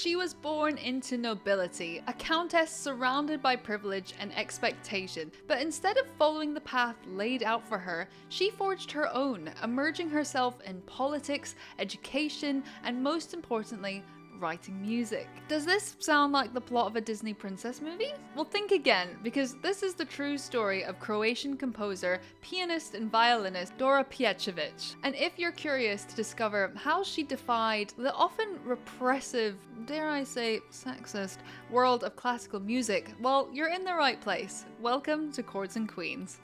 She was born into nobility, a countess surrounded by privilege and expectation, but instead of following the path laid out for her, she forged her own, immersing herself in politics, education, and most importantly, writing music. Does this sound like the plot of a Disney princess movie? Well, think again, because this is the true story of Croatian composer, pianist, and violinist Dora Pejačević. And if you're curious to discover how she defied the often repressive, dare I say, sexist world of classical music, well, you're in the right place. Welcome to Chords and Queens.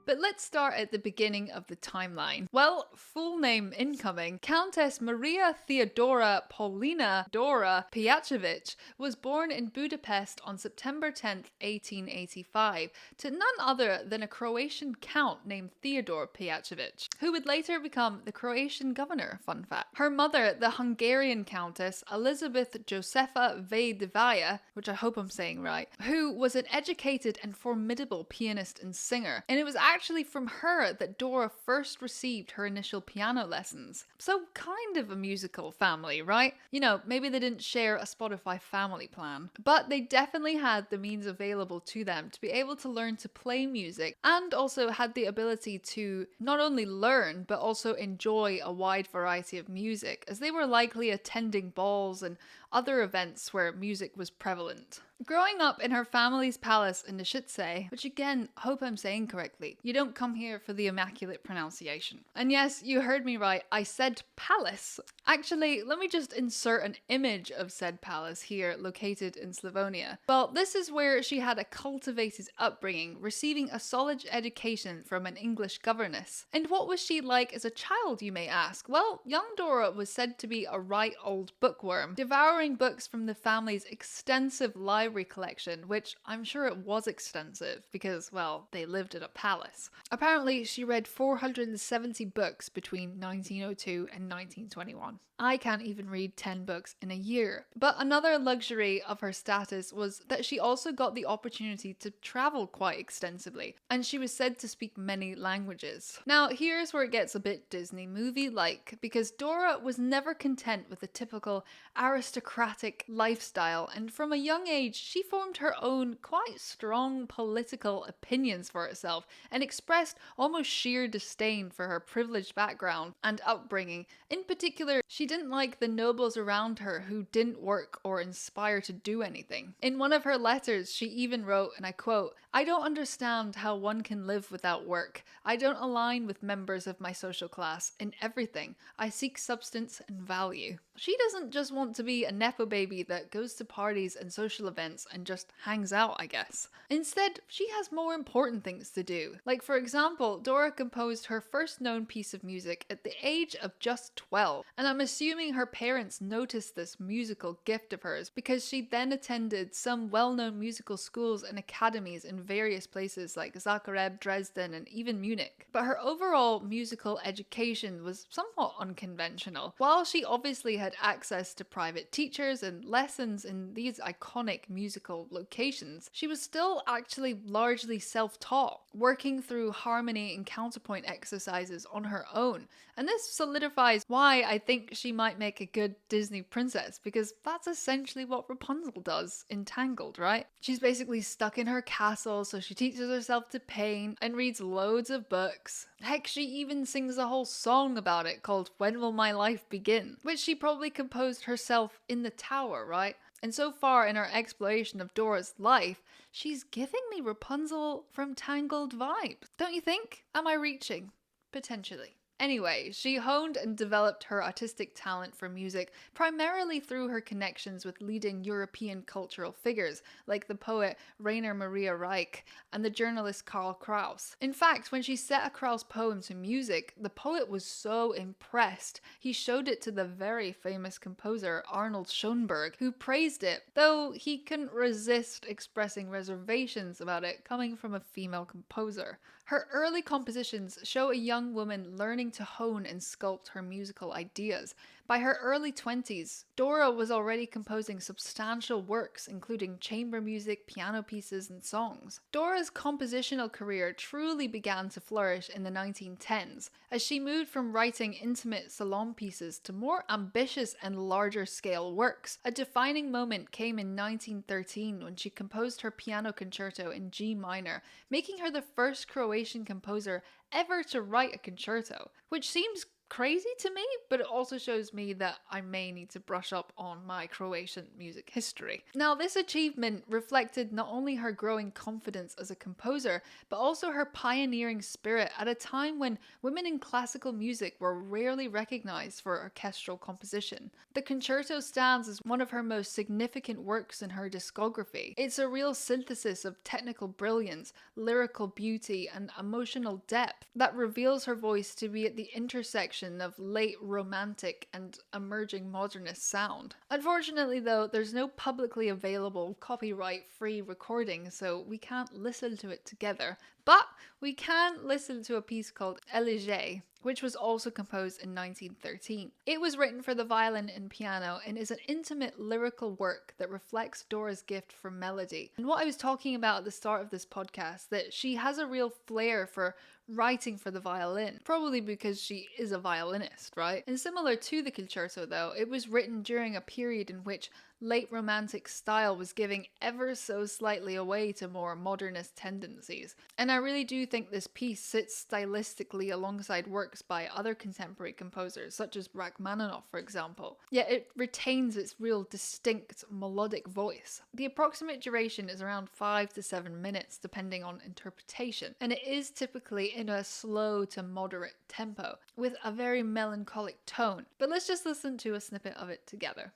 But let's start at the beginning of the timeline. Well, full name incoming, Countess Maria Theodora Paulina Dora Pejačević was born in Budapest on September 10th, 1885, to none other than a Croatian count named Theodor Pejačević, who would later become the Croatian governor, fun fact. Her mother, the Hungarian Countess Elizabeth Josefa Vejdevaja, which I hope I'm saying right, who was an educated and formidable pianist and singer, and it was actually from her that Dora first received her initial piano lessons. So kind of a musical family, right? You know, maybe they didn't share a Spotify family plan, but they definitely had the means available to them to be able to learn to play music, and also had the ability to not only learn but also enjoy a wide variety of music, as they were likely attending balls and other events where music was prevalent. Growing up in her family's palace in Nishitse, which again, hope I'm saying correctly, you don't come here for the immaculate pronunciation. And yes, you heard me right, I said palace. Actually, let me just insert an image of said palace here, located in Slavonia. Well, this is where she had a cultivated upbringing, receiving a solid education from an English governess. And what was she like as a child, you may ask? Well, young Dora was said to be a right old bookworm, devouring books from the family's extensive library collection, which I'm sure it was extensive because, well, they lived in a palace. Apparently, she read 470 books between 1902 and 1921. I can't even read 10 books in a year. But another luxury of her status was that she also got the opportunity to travel quite extensively, and she was said to speak many languages. Now, here's where it gets a bit Disney movie-like, because Dora was never content with the typical aristocratic lifestyle, and from a young age, she formed her own quite strong political opinions for herself and expressed almost sheer disdain for her privileged background and upbringing. In particular, she didn't like the nobles around her who didn't work or inspire to do anything. In one of her letters, she even wrote, and I quote, "I don't understand how one can live without work. I don't align with members of my social class in everything. I seek substance and value." She doesn't just want to be a nepo baby that goes to parties and social events and just hangs out, I guess. Instead, she has more important things to do. Like, for example, Dora composed her first known piece of music at the age of just 12, and I'm assuming her parents noticed this musical gift of hers because she then attended some well-known musical schools and academies in various places like Zagreb, Dresden, and even Munich. But her overall musical education was somewhat unconventional. While she obviously had access to private teachers and lessons in these iconic musical locations, she was still actually largely self-taught, working through harmony and counterpoint exercises on her own. And this solidifies why I think she might make a good Disney princess, because that's essentially what Rapunzel does in Tangled, right? She's basically stuck in her castle, so she teaches herself to paint and reads loads of books. Heck, she even sings a whole song about it called "When Will My Life Begin?", which she probably composed herself in the tower, right? And so far in our exploration of Dora's life, she's giving me Rapunzel from Tangled vibes. Don't you think? Am I reaching? Potentially. Anyway, she honed and developed her artistic talent for music primarily through her connections with leading European cultural figures like the poet Rainer Maria Reich and the journalist Karl Kraus. In fact, when she set a Kraus poem to music, the poet was so impressed, he showed it to the very famous composer Arnold Schoenberg, who praised it, though he couldn't resist expressing reservations about it coming from a female composer. Her early compositions show a young woman learning learning to hone and sculpt her musical ideas. By her early 20s, Dora was already composing substantial works, including chamber music, piano pieces, and songs. Dora's compositional career truly began to flourish in the 1910s, as she moved from writing intimate salon pieces to more ambitious and larger scale works. A defining moment came in 1913 when she composed her piano concerto in G minor, making her the first Croatian composer ever to write a concerto, which seems crazy to me, but it also shows me that I may need to brush up on my Croatian music history. Now, this achievement reflected not only her growing confidence as a composer, but also her pioneering spirit at a time when women in classical music were rarely recognized for orchestral composition. The concerto stands as one of her most significant works in her discography. It's a real synthesis of technical brilliance, lyrical beauty, and emotional depth that reveals her voice to be at the intersection of late romantic and emerging modernist sound. Unfortunately though, there's no publicly available copyright-free recording, so we can't listen to it together, but we can listen to a piece called Elige, which was also composed in 1913. It was written for the violin and piano and is an intimate lyrical work that reflects Dora's gift for melody. And what I was talking about at the start of this podcast, that she has a real flair for writing for the violin, probably because she is a violinist, right? And similar to the concerto though, it was written during a period in which late romantic style was giving ever so slightly away to more modernist tendencies. And I really do think this piece sits stylistically alongside works by other contemporary composers, such as Rachmaninoff, for example. Yet it retains its real distinct melodic voice. The approximate duration is around 5 to 7 minutes, depending on interpretation, and it is typically in a slow to moderate tempo, with a very melancholic tone. But let's just listen to a snippet of it together.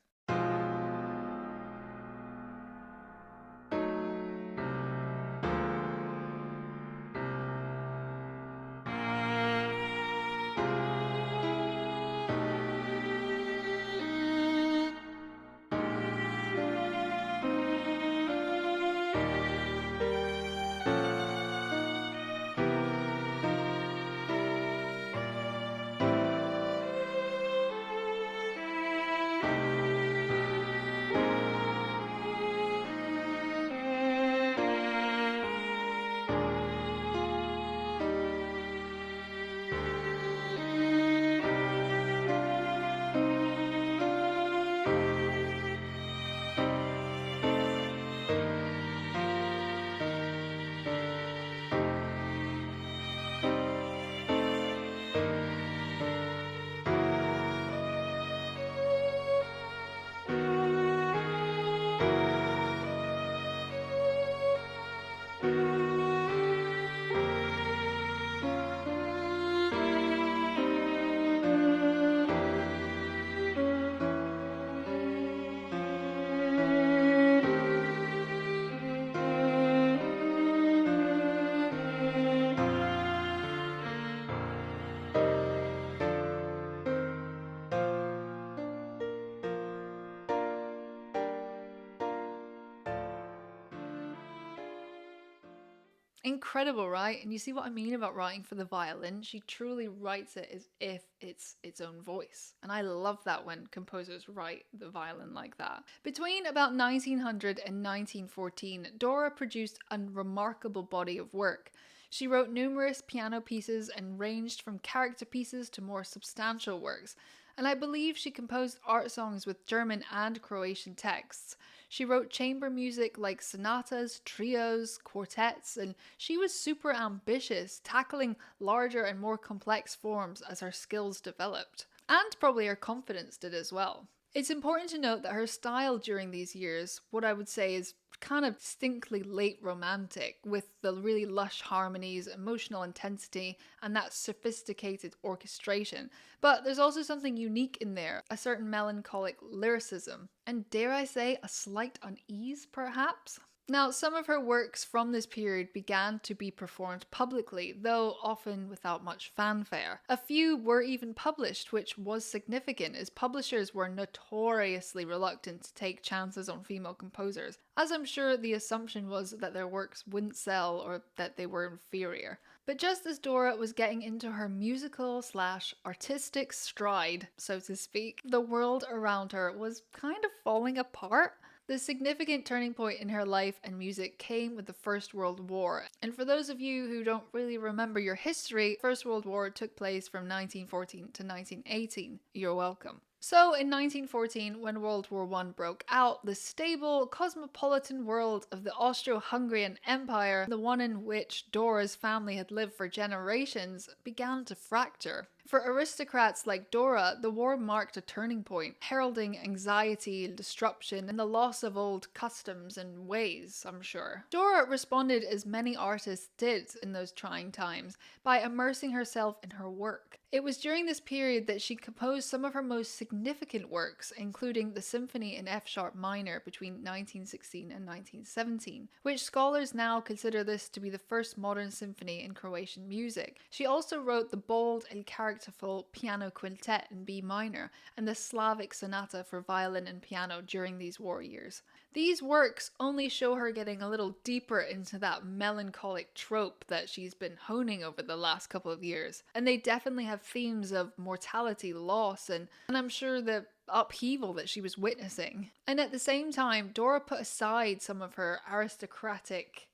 Incredible, right? And you see what I mean about writing for the violin? She truly writes it as if it's its own voice. And I love that when composers write the violin like that. Between about 1900 and 1914, Dora produced a remarkable body of work. She wrote numerous piano pieces and ranged from character pieces to more substantial works. And I believe she composed art songs with German and Croatian texts. She wrote chamber music like sonatas, trios, quartets, and she was super ambitious, tackling larger and more complex forms as her skills developed. And probably her confidence did as well. It's important to note that her style during these years, what I would say is kind of distinctly late romantic, with the really lush harmonies, emotional intensity, and that sophisticated orchestration. But there's also something unique in there, a certain melancholic lyricism, and dare I say, a slight unease perhaps? Now, some of her works from this period began to be performed publicly, though often without much fanfare. A few were even published, which was significant, as publishers were notoriously reluctant to take chances on female composers, as I'm sure the assumption was that their works wouldn't sell or that they were inferior. But just as Dora was getting into her musical/artistic stride, so to speak, the world around her was kind of falling apart. The significant turning point in her life and music came with the First World War. And for those of you who don't really remember your history, First World War took place from 1914 to 1918. You're welcome. So in 1914, when World War I broke out, the stable, cosmopolitan world of the Austro-Hungarian Empire, the one in which Dora's family had lived for generations, began to fracture. For aristocrats like Dora, the war marked a turning point, heralding anxiety, disruption, and the loss of old customs and ways, I'm sure. Dora responded as many artists did in those trying times, by immersing herself in her work. It was during this period that she composed some of her most significant works, including the Symphony in F-sharp minor between 1916 and 1917, which scholars now consider this to be the first modern symphony in Croatian music. She also wrote the bold and characterful Piano Quintet in B minor and the Slavic Sonata for violin and piano during these war years. These works only show her getting a little deeper into that melancholic trope that she's been honing over the last couple of years. And they definitely have themes of mortality, loss, and I'm sure the upheaval that she was witnessing. And at the same time, Dora put aside some of her aristocratic,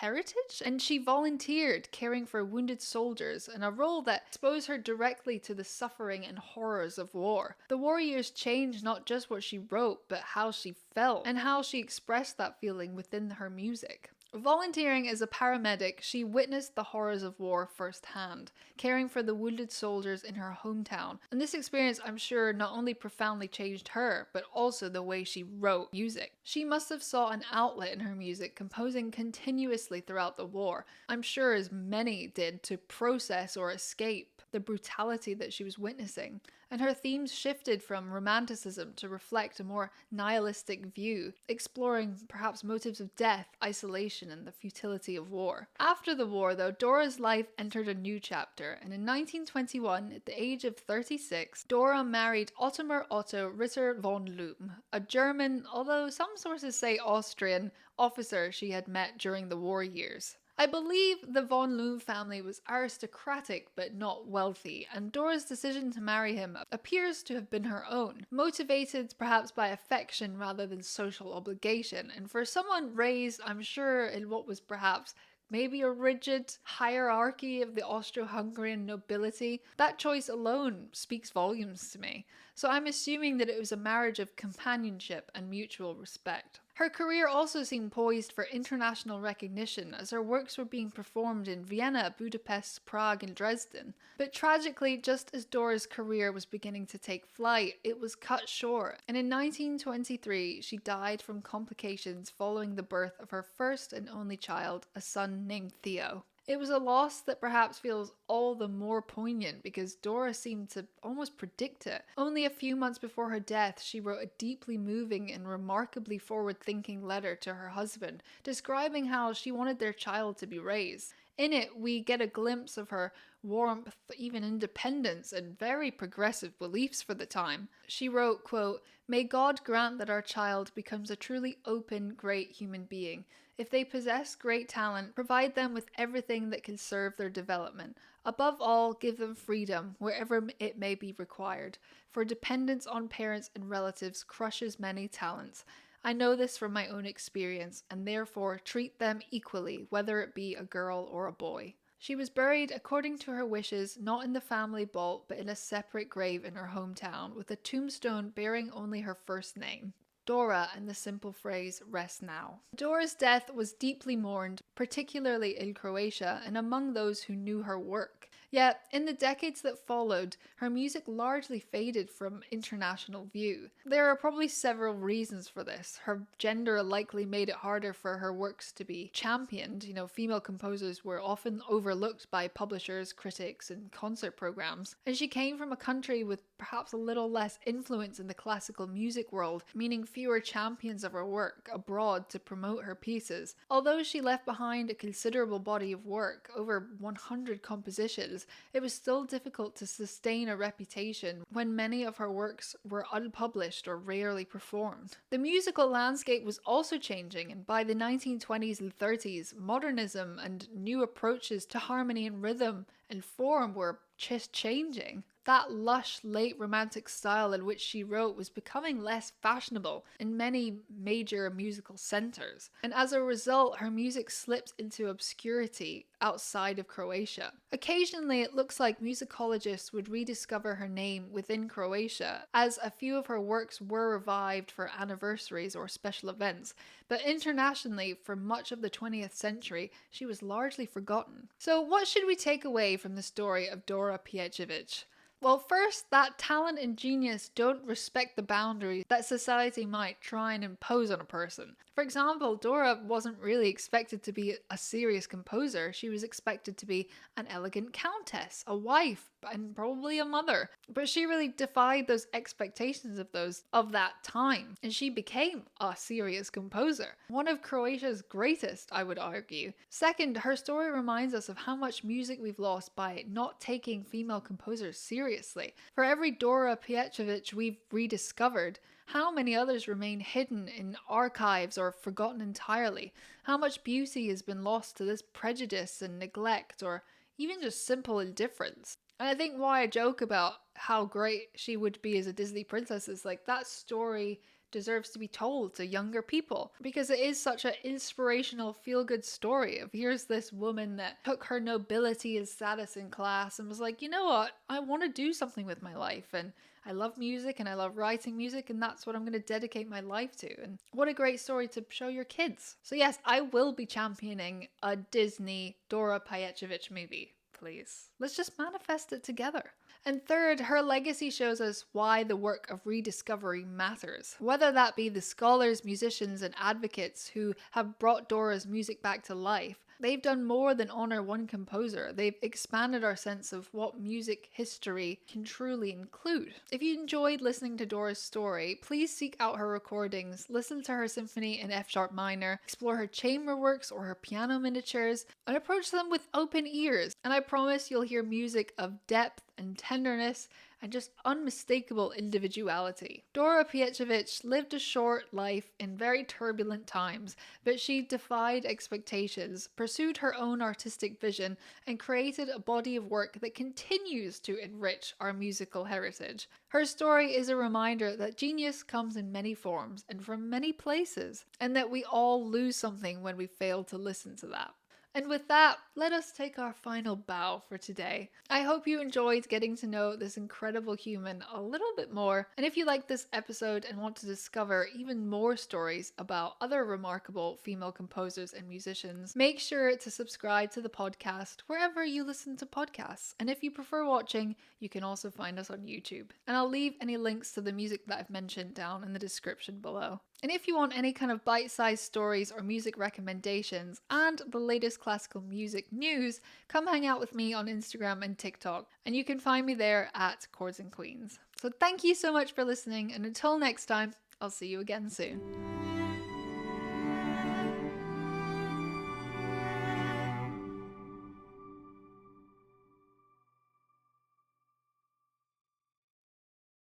heritage, and she volunteered caring for wounded soldiers in a role that exposed her directly to the suffering and horrors of war. The war years changed not just what she wrote, but how she felt and how she expressed that feeling within her music. Volunteering as a paramedic, she witnessed the horrors of war firsthand, caring for the wounded soldiers in her hometown. And this experience, I'm sure, not only profoundly changed her, but also the way she wrote music. She must have sought an outlet in her music, composing continuously throughout the war. I'm sure as many did, to process or escape the brutality that she was witnessing. And her themes shifted from romanticism to reflect a more nihilistic view, exploring perhaps motives of death, isolation, and the futility of war. After the war, though, Dora's life entered a new chapter, and in 1921, at the age of 36, Dora married Ottoman Otto Ritter von Loom, a German, although some sources say Austrian, officer she had met during the war years. I believe the von Loom family was aristocratic but not wealthy, and Dora's decision to marry him appears to have been her own, motivated perhaps by affection rather than social obligation. And for someone raised, I'm sure, in what was perhaps maybe a rigid hierarchy of the Austro-Hungarian nobility, that choice alone speaks volumes to me. So I'm assuming that it was a marriage of companionship and mutual respect. Her career also seemed poised for international recognition as her works were being performed in Vienna, Budapest, Prague, and Dresden. But tragically, just as Dora's career was beginning to take flight, it was cut short, and in 1923 she died from complications following the birth of her first and only child, a son named Theo. It was a loss that perhaps feels all the more poignant because Dora seemed to almost predict it. Only a few months before her death, she wrote a deeply moving and remarkably forward-thinking letter to her husband, describing how she wanted their child to be raised. In it, we get a glimpse of her warmth, even independence, and very progressive beliefs for the time. She wrote, quote, "May God grant that our child becomes a truly open, great human being. If they possess great talent, provide them with everything that can serve their development. Above all, give them freedom wherever it may be required, for dependence on parents and relatives crushes many talents. I know this from my own experience, and therefore treat them equally, whether it be a girl or a boy." She was buried according to her wishes, not in the family vault, but in a separate grave in her hometown, with a tombstone bearing only her first name, Dora, and the simple phrase, "Rest now." Dora's death was deeply mourned, particularly in Croatia and among those who knew her work. Yet, in the decades that followed, her music largely faded from international view. There are probably several reasons for this. Her gender likely made it harder for her works to be championed. Female composers were often overlooked by publishers, critics, and concert programs. And she came from a country with perhaps a little less influence in the classical music world, meaning fewer champions of her work abroad to promote her pieces. Although she left behind a considerable body of work, over 100 compositions, composers, it was still difficult to sustain a reputation when many of her works were unpublished or rarely performed. The musical landscape was also changing, and by the 1920s and 30s, modernism and new approaches to harmony and rhythm and form were just changing. That lush late romantic style in which she wrote was becoming less fashionable in many major musical centers, and as a result her music slipped into obscurity outside of Croatia. Occasionally it looks like musicologists would rediscover her name within Croatia, as a few of her works were revived for anniversaries or special events, but internationally for much of the 20th century she was largely forgotten. So what should we take away from the story of Dora Pejačević? Well, first, that talent and genius don't respect the boundaries that society might try and impose on a person. For example, Dora wasn't really expected to be a serious composer. She was expected to be an elegant countess, a wife, and probably a mother. But she really defied those expectations of that time, and she became a serious composer. One of Croatia's greatest, I would argue. Second, her story reminds us of how much music we've lost by not taking female composers seriously. For every Dora Pejačević we've rediscovered, how many others remain hidden in archives or forgotten entirely? How much beauty has been lost to this prejudice and neglect, or even just simple indifference? And I think why I joke about how great she would be as a Disney princess is like that story deserves to be told to younger people, because it is such an inspirational feel-good story of here's this woman that took her nobility and status in class and was like, you know what, I want to do something with my life, and I love music and I love writing music, and that's what I'm going to dedicate my life to. And what a great story to show your kids. So yes, I will be championing a Disney Dora Pejačević movie. Please. Let's just manifest it together. And third, her legacy shows us why the work of rediscovery matters. Whether that be the scholars, musicians, and advocates who have brought Dora's music back to life, they've done more than honor one composer. They've expanded our sense of what music history can truly include. If you enjoyed listening to Dora's story, please seek out her recordings, listen to her symphony in F-sharp minor, explore her chamber works or her piano miniatures, and approach them with open ears. And I promise you'll hear music of depth and tenderness and just unmistakable individuality. Dora Pejačević lived a short life in very turbulent times, but she defied expectations, pursued her own artistic vision, and created a body of work that continues to enrich our musical heritage. Her story is a reminder that genius comes in many forms and from many places, and that we all lose something when we fail to listen to that. And with that, let us take our final bow for today. I hope you enjoyed getting to know this incredible human a little bit more. And if you liked this episode and want to discover even more stories about other remarkable female composers and musicians, make sure to subscribe to the podcast wherever you listen to podcasts. And if you prefer watching, you can also find us on YouTube. And I'll leave any links to the music that I've mentioned down in the description below. And if you want any kind of bite-sized stories or music recommendations and the latest classical music news, come hang out with me on Instagram and TikTok, and you can find me there at Chords and Queens. So thank you so much for listening, and until next time, I'll see you again soon.